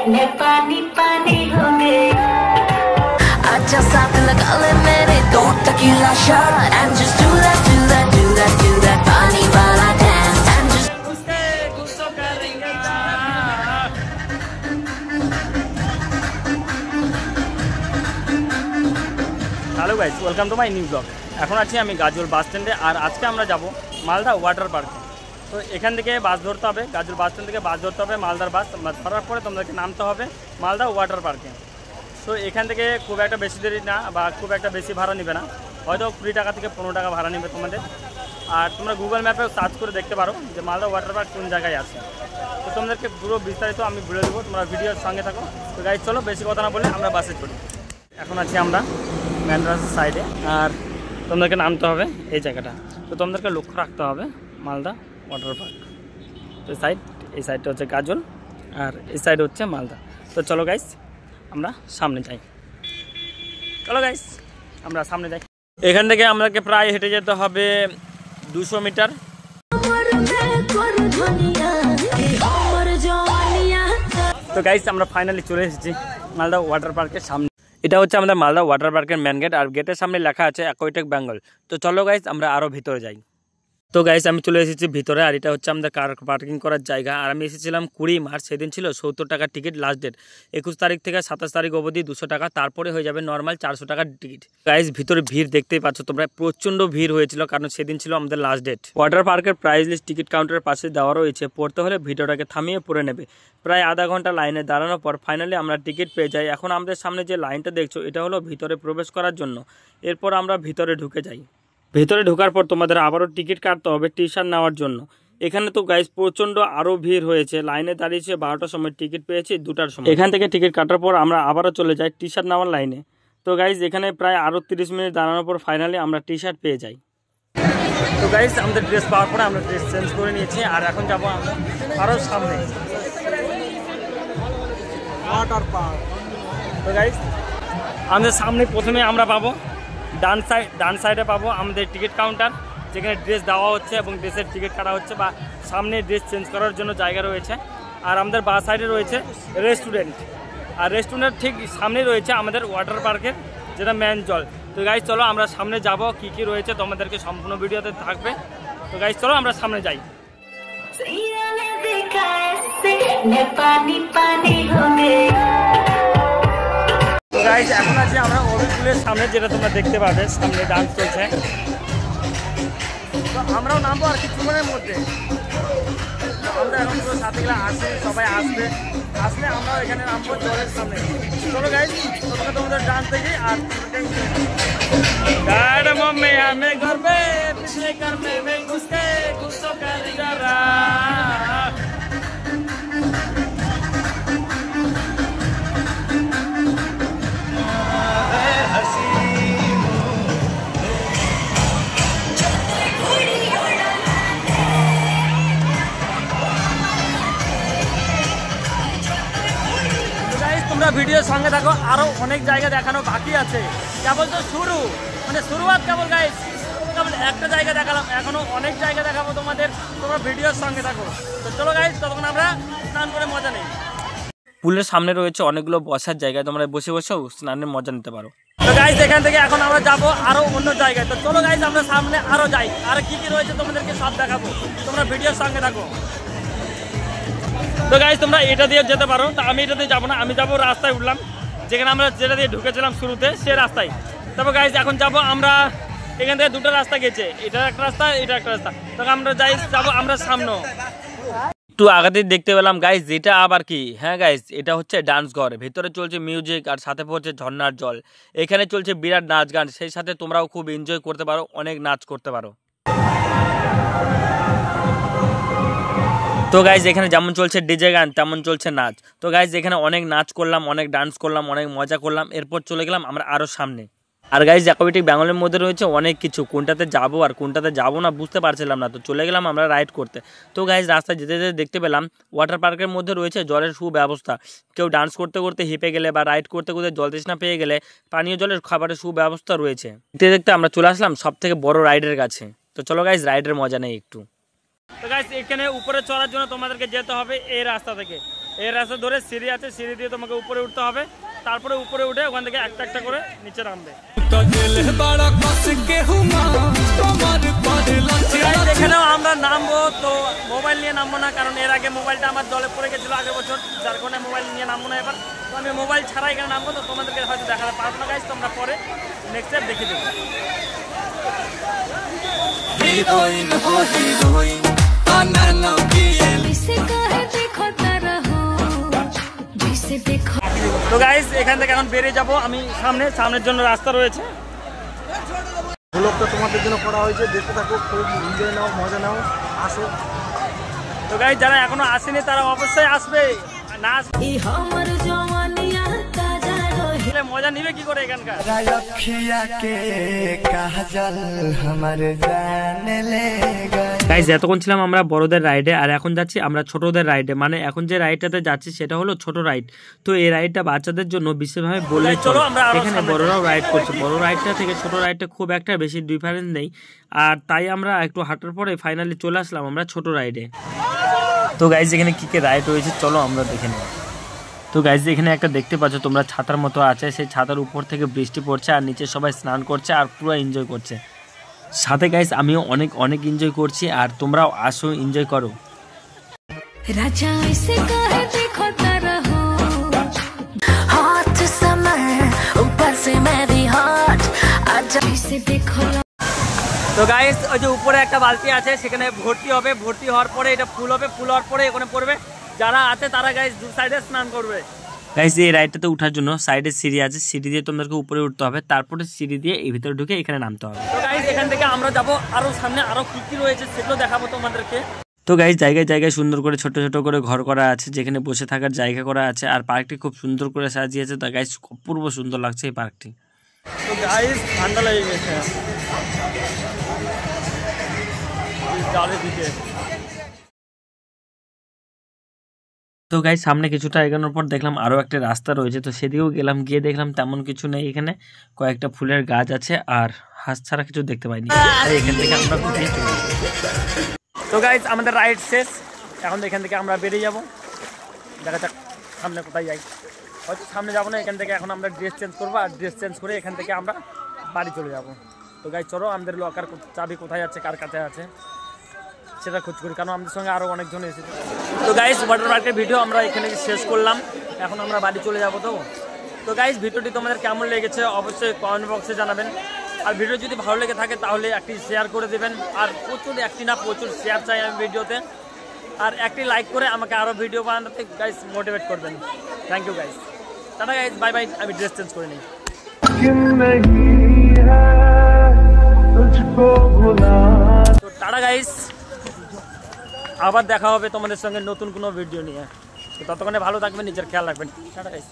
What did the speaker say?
मैं पानी पानी हो गया। आजा साथ लगा ले मेरे, don't tequila shot and just do that, do that, do that, do that पानी वाला dance and just गुस्सा करेंगे। Hello guys, welcome to my new blog. এখন আছি আমি গাজল বাস স্ট্যান্ডে, আর আজকে আমরা যাব মালদা ওয়াটার পার্কে। তো এখান থেকে বাস ধরতে হবে, গাজল বাস স্ট্যান্ড থেকে বাস ধরতে হবে মালদার বাস। ধরার পরে তোমাদেরকে নামতে হবে মালদা ওয়াটার পার্কে। তো এখান থেকে খুব একটা বেশি দেরি না, বা খুব একটা বেশি ভাড়া নেবে না, হয়তো 20 টাকা থেকে 15 টাকা ভাড়া নেবে তোমাদের। আর তোমরা গুগল ম্যাপে সার্চ করে দেখতে পারো যে মালদা ওয়াটার পার্ক কোন জায়গায় আছে। তো তোমাদেরকে পুরো বিস্তারিত আমি বলে দেবো, তোমরা ভিডিওর সঙ্গে থাকো। তো গাইজ চলো, বেশি কথা না বলে আমরা বাসে চলি। এখন আছি আমরা মেন রাস্তার সাইডে, আর তোমাদেরকে নামতে হবে এই জায়গাটা। তো তোমাদেরকে লক্ষ্য রাখতে হবে মালদা ওয়াটার পার্ক। তো এই সাইডটা হচ্ছে গাজল, আর এই সাইড হচ্ছে মালদা। তো চলো গাইস, আমরা সামনে যাই। চলো গাইস, আমরা সামনে যাই। এখান থেকে আমাদেরকে প্রায় হেঁটে যেতে হবে 200 মিটার। তো গাইস, আমরা ফাইনালি চলে এসেছি মালদা ওয়াটার পার্কের সামনে। এটা হচ্ছে আমাদের মালদা ওয়াটার পার্কের মেন গেট, আর গেটের সামনে লেখা আছে অ্যাকোয়াটিক বেঙ্গল। তো চলো গাইস, আমরা আরও ভিতরে যাই। তো গাইস, আমি চলে এসেছি ভিতরে, আর এটা হচ্ছে আমাদের কার পার্কিং করার জায়গা। আর আমি এসেছিলাম 20 মার্চ, সেদিন ছিল 70 টাকার টিকিট লাস্ট ডেট। 21 তারিখ থেকে 27 তারিখ অবধি 200 টাকা, তারপরে হয়ে যাবে নর্মাল 400 টাকার টিকিট। গাইস, ভিতরে ভিড় দেখতেই পাচ্ছ তোমরা, প্রচণ্ড ভিড় হয়েছিল, কারণ সেদিন ছিল আমাদের লাস্ট ডেট। ওয়াটার পার্কের প্রাইস লিস্ট টিকিট কাউন্টারের পাশে দেওয়া রয়েছে, পড়তে হলে ভিডিওটাকে থামিয়ে পড়ে নেবে। প্রায় আধা ঘন্টা লাইনে দাঁড়ানোর পর ফাইনালি আমরা টিকিট পেয়ে যাই। এখন আমাদের সামনে যে লাইনটা দেখছো, এটা হলো ভিতরে প্রবেশ করার জন্য। এরপর আমরা ভিতরে ঢুকে যাই। ভেতরে ঢোকার পর তোমাদের আবারও টিকিট কাটতে হবে টি শার্ট নেওয়ার জন্য। এখানে তো গাইস প্রচণ্ড আরও ভিড় হয়েছে, লাইনে দাঁড়িয়েছে 12টার সময়, টিকিট পেয়েছি 2টার সময়। এখান থেকে টিকিট কাটার পর আমরা আবারও চলে যাই টি শার্ট নেওয়ার লাইনে। তো গাইস, এখানে প্রায় আরও 30 মিনিট দাঁড়ানোর পর ফাইনালি আমরা টি শার্ট পেয়ে যাই। তো গাইস, আমাদের ড্রেস পাওয়ার পরে আমরা ড্রেস চেঞ্জ করে নিয়েছি, আর এখন যাবো আমরা আরও সামনে ওয়াটার পার্ক। তো গাইস, আমাদের সামনে প্রথমে আমরা পাবো ডান সাইডে পাবো আমাদের টিকিট কাউন্টার, যেখানে ড্রেস দেওয়া হচ্ছে এবং ড্রেসের টিকিট কাটা হচ্ছে, বা সামনে ড্রেস চেঞ্জ করার জন্য জায়গা রয়েছে। আর আমাদের বাঁ সাইডে রয়েছে রেস্টুরেন্ট, আর রেস্টুরেন্টের ঠিক সামনেই রয়েছে আমাদের ওয়াটার পার্কের যেটা মেন জল। তো গাইস চলো, আমরা সামনে যাব, কি কি রয়েছে তোমাদেরকে সম্পূর্ণ ভিডিওতে থাকবে। তো গাইস চলো, আমরা সামনে যাই। তো গাইস, এখন আছি আমরা অরুণপুলের সামনে, যেটা তোমরা দেখতে পাবে সামনে ডান্স চলছে। তো আমরাও নামবো আর কিছুক্ষণের মধ্যে। আমরা এখন পুরো সাথীগুলো আসে, সবাই আসলে আমরাও এখানে নামবো জলের সামনে। চলো গাইস, প্রথমে তোমাদের ডান্স দেখি। আর মম্মি আমি করবে পিছলে করবে মে ঘুষকে ঘুষো করে যারা। তোমরা ভিডিওর সঙ্গে থাকো, আরো অনেক জায়গা দেখানো বাকি আছে। কেবল তো শুরু, মানে শুরুয়াত কেবল গাইস, কেবল একটা জায়গা দেখালাম, এখনো অনেক জায়গা দেখাবো তোমাদের। তোমরা ভিডিওর সঙ্গে থাকো। তো চলো গাইস, ততক্ষণ আমরা স্নান করে মজা নেই। পুলের সামনে রয়েছে অনেকগুলো বসার জায়গায়, তোমরা বসে বসেও স্নানের মজা নিতে পারো। তো গাইস, এখান থেকে এখন আমরা যাবো আরো অন্য জায়গায়। তো চলো গাইস, আমরা সামনে আরো যাই, আর কি কি রয়েছে তোমাদেরকে সব দেখাবো, তোমরা ভিডিওর সঙ্গে থাকো। তো গাইস, তোমরা এটা দিয়ে যেতে পারো, তা আমি এটা দিয়ে যাবো না, আমি যাবো রাস্তায় উঠলাম, যেখানে আমরা যেটা দিয়ে ঢুকেছিলাম শুরুতে, সে রাস্তায়। তারপর গাইস, এখন যাবো আমরা, এখান থেকে দুটো রাস্তা গেছে, এটা একটা রাস্তা, এটা একটা রাস্তা। তখন আমরা যাবো আমরা সামনে। একটু আগাতে দেখতে পেলাম গাইস, যেটা আবার কি, হ্যাঁ গাইস, এটা হচ্ছে ডান্স ঘর। ভেতরে চলছে মিউজিক, আর সাথে পড়ছে ঝর্ণার জল। এখানে চলছে বিরাট নাচ গান, সেই সাথে তোমরাও খুব এনজয় করতে পারো, অনেক নাচ করতে পারো। তো গাইজ, এখানে যেমন চলছে ডিজে গান, তেমন চলছে নাচ। তো গাইজ, এখানে অনেক নাচ করলাম, অনেক ডান্স করলাম, অনেক মজা করলাম। এরপর চলে গেলাম আমরা আরও সামনে। আর গাইজ, অ্যাকোয়াটিক বেঙ্গলের মধ্যে রয়েছে অনেক কিছু, কোনটাতে যাবো আর কোনটাতে যাবো না বুঝতে পারছিলাম না। তো চলে গেলাম আমরা রাইড করতে। তো গাইজ, রাস্তায় যেতে যেতে দেখতে পেলাম ওয়াটার পার্কের মধ্যে রয়েছে জলের সুব্যবস্থা। কেউ ডান্স করতে করতে হেঁপে গেলে বা রাইড করতে করতে জল তৃষ্ণা পেয়ে গেলে পানীয় জলের খাবারের সুব্যবস্থা রয়েছে। দেখতে দেখতে আমরা চলে আসলাম সব থেকে বড় রাইডের কাছে। তো চলো গাইজ, রাইডের মজা নেই একটু। তো গাইস, এখানে উপরে চড়ার জন্য তোমাদেরকে যেতে হবে এই রাস্তা থেকে। এই রাস্তা ধরে সিঁড়ি আছে, সিঁড়ি দিয়ে তোমাকে উপরে উঠতে হবে, তারপরে উপরে উঠে ওখান থেকে একটা একটা করে নিচে নামবে। এখানেও আমরা নামবো, তো মোবাইল নিয়ে নামবো না, কারণ এর আগে মোবাইলটা আমার জলে পড়ে গেছিলো আগের বছর, যার কারণে মোবাইল নিয়ে নামবো না এবার। তো আমি মোবাইল ছাড়া এখানে নামবো, তো তোমাদেরকে হয়তো দেখাতে পারবো না গাইস, তো আমরা পরে নেক্সট স্টেপ দেখিয়ে দেবো। তো গাইস এখান থেকে এখন বেরিয়ে যাবো আমি, সামনের জন্য রাস্তা রয়েছে। ব্লগটা তোমাদের জন্য করা হয়েছে, দেখতে থাকো, খুব এনজয় নাও, মজা নাও, আসো। তো গাইস যারা এখনো আসেনি তারা অবশ্যই আসবে, না আসলে মজা নিবে কি করে এখানকার। গাইস এতক্ষণ ছিলাম আমরা বড়দের রাইডে, আর এখন যাচ্ছি আমরা ছোটদের রাইডে। মানে এখন যে রাইডটাতে যাচ্ছি সেটা হলো ছোট রাইড। তো এই রাইডটা বাচ্চাদের জন্য বিশেষভাবে বললে চলো, এখানে বড়রাও রাইড করছে। বড় রাইডটা থেকে ছোট রাইডটা খুব একটা বেশি ডিফারেন্স নেই, আর তাই আমরা একটু হাঁটার পরে ফাইনালি চলে আসলাম আমরা ছোট রাইডে। তো গাইস এখানে কি কি রাইড রয়েছে চলো আমরা দেখে নিই। তো গাইস এখানে একটা দেখতে পাচ্ছ তোমরা ছাতার মতো আছে, সেই ছাতার উপর থেকে বৃষ্টি পড়ছে আর নিচে সবাই স্নান করছে আর পুরো এনজয় করছে। সাথে গাইস আমিও অনেক অনেক এনজয় করছি, আর তোমরাও আসো এনজয় করো। राजा ऐसे कहे देखो तरहो हॉट समर ऊपर से मैं भी हॉट आजा ऐसे देखो। তো গাইস ওই যে উপরে একটা বালতি আছে, সেখানে ভর্তি হবে, ভর্তি হওয়ার পরে এটা ফুল হবে, ফুল হওয়ার পরে এখানে পড়বে। যারা আছে তারা গাইস দু সাইডে স্নান করবে। গাইস এই রাইডটাতে ওঠার জন্য সাইডে সিঁড়ি আছে, সিঁড়ি দিয়ে তোমাদেরকে উপরে উঠতে হবে, তারপরে সিঁড়ি দিয়ে এই ভিতরে ঢুকে এখানে নামতে হবে। তো গাইস এখান থেকে আমরা যাব আরো সামনে, আরো কি কি রয়েছে সেগুলো দেখাবো তোমাদেরকে। তো গাইস জায়গায় জায়গায় সুন্দর করে ছোট ছোট করে ঘর করা আছে, যেখানে বসে থাকার জায়গা করা আছে, আর পার্কটি খুব সুন্দর করে সাজিয়েছে। তো গাইস অপূর্ব সুন্দর লাগছে এই পার্কটি। তো গাইস ঠান্ডা লেগে গেছে জলের দিকে। তো গাইস সামনে কিছুটা এগোনোর পর দেখলাম আরো একটা রাস্তা রয়েছে, তো সেদিকেও গেলাম, গিয়ে দেখলাম তেমন কিছু নেই, এখানে কয়েকটা ফুলের গাছ আছে আর হাঁস ছাড়া কিছু দেখতে পাইনি। এখান থেকে আমরা বেরিয়ে চলে যাবো। তো গাইস আমাদের রাইড শেষ, এখন এখান থেকে আমরা বেরিয়ে যাব, দেখা যাক সামনে কোথায় যাই। হয়তো সামনে যাবো না, এখান থেকে এখন আমরা ড্রেস চেঞ্জ করবো, আর ড্রেস চেঞ্জ করে এখান থেকে আমরা বাড়ি চলে যাব। তো গাইস চলো আমাদের লকার চাবি কোথায় আছে, কার কাছে আছে সেটা খোঁজ করি, কারণ আমাদের সঙ্গে আরও অনেকজন এসেছে। তো গাইস ওয়াটার পার্কের ভিডিও আমরা এখানে শেষ করলাম, এখন আমরা বাড়ি চলে যাব। তো গাইস ভিডিওটি তোমাদের কেমন লেগেছে অবশ্যই কমেন্ট বক্সে জানাবেন, আর ভিডিও যদি ভালো লেগে থাকে তাহলে একটি শেয়ার করে দেবেন, আর প্রচুর একটি না প্রচুর শেয়ার চাই আমি ভিডিওতে, আর একটি লাইক করে আমাকে আরও ভিডিও বানাতে গাইস মোটিভেট করবেন। Thank you guys, tata guys, bye bye. আমি ড্রেস চেঞ্জ করে নিই। তো টাটা গাইস, আবার দেখা হবে তোমাদের সঙ্গে নতুন কোনো ভিডিও নিয়ে। তো ততক্ষণে ভালো থাকবেন, নিজের খেয়াল রাখবেন। Tata guys.